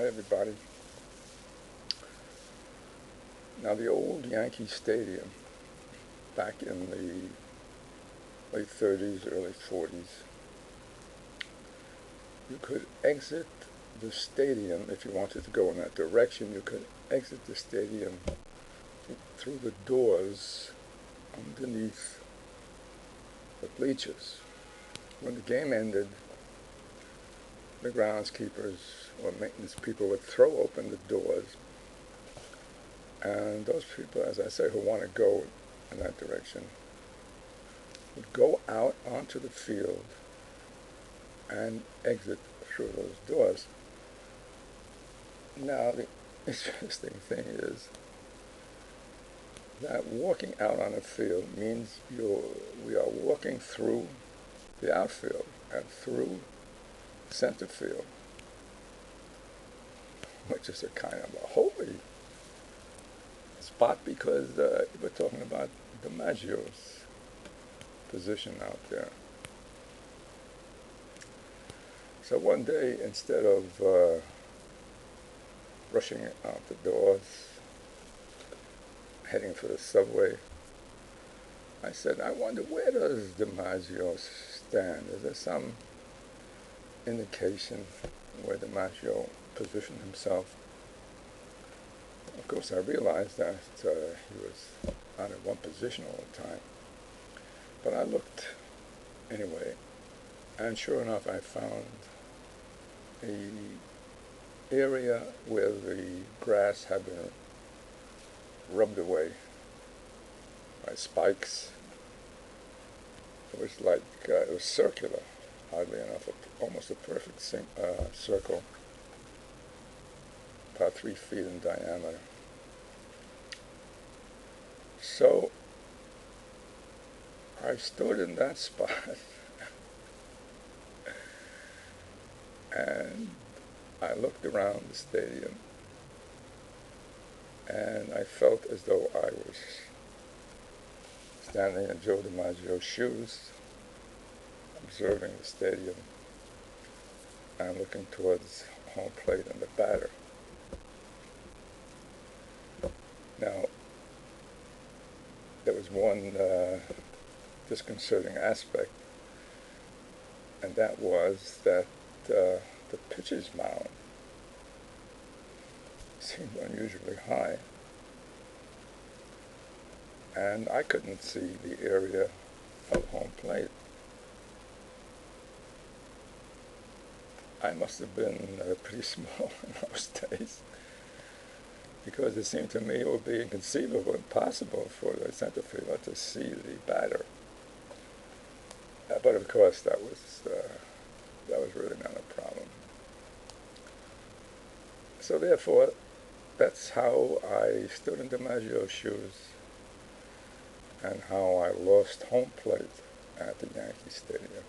Hi everybody. Now the old Yankee Stadium back in the late 30s, early 40s, you could exit the stadium if you wanted to go in that direction. You could exit the stadium through the doors underneath the bleachers. When the game ended, the groundskeepers or maintenance people would throw open the doors, and those people, as I say, who want to go in that direction would go out onto the field and exit through those doors. Now, the interesting thing is that walking out on the field means we are walking through the outfield and through center field, which is a kind of a holy spot because we're talking about DiMaggio's position out there. So one day, instead of rushing out the doors, heading for the subway, I said, I wonder, where does DiMaggio stand? Is there some indication where DiMaggio positioned himself? Of course, I realized that he was not in one position all the time. But I looked anyway, and sure enough, I found an area where the grass had been rubbed away by spikes. It was like, it was circular, oddly enough, almost a perfect circle, about 3 feet in diameter. So I stood in that spot and I looked around the stadium and I felt as though I was standing in Joe DiMaggio's shoes, observing the stadium and looking towards home plate and the batter. Now, there was one disconcerting aspect, and that was that the pitcher's mound seemed unusually high, and I couldn't see the area of home plate. I must have been pretty small in those days, because it seemed to me it would be inconceivable, impossible for the center fielder to see the batter. But of course, that was really not a problem. So therefore, that's how I stood in DiMaggio's shoes and how I lost home plate at the Yankee Stadium.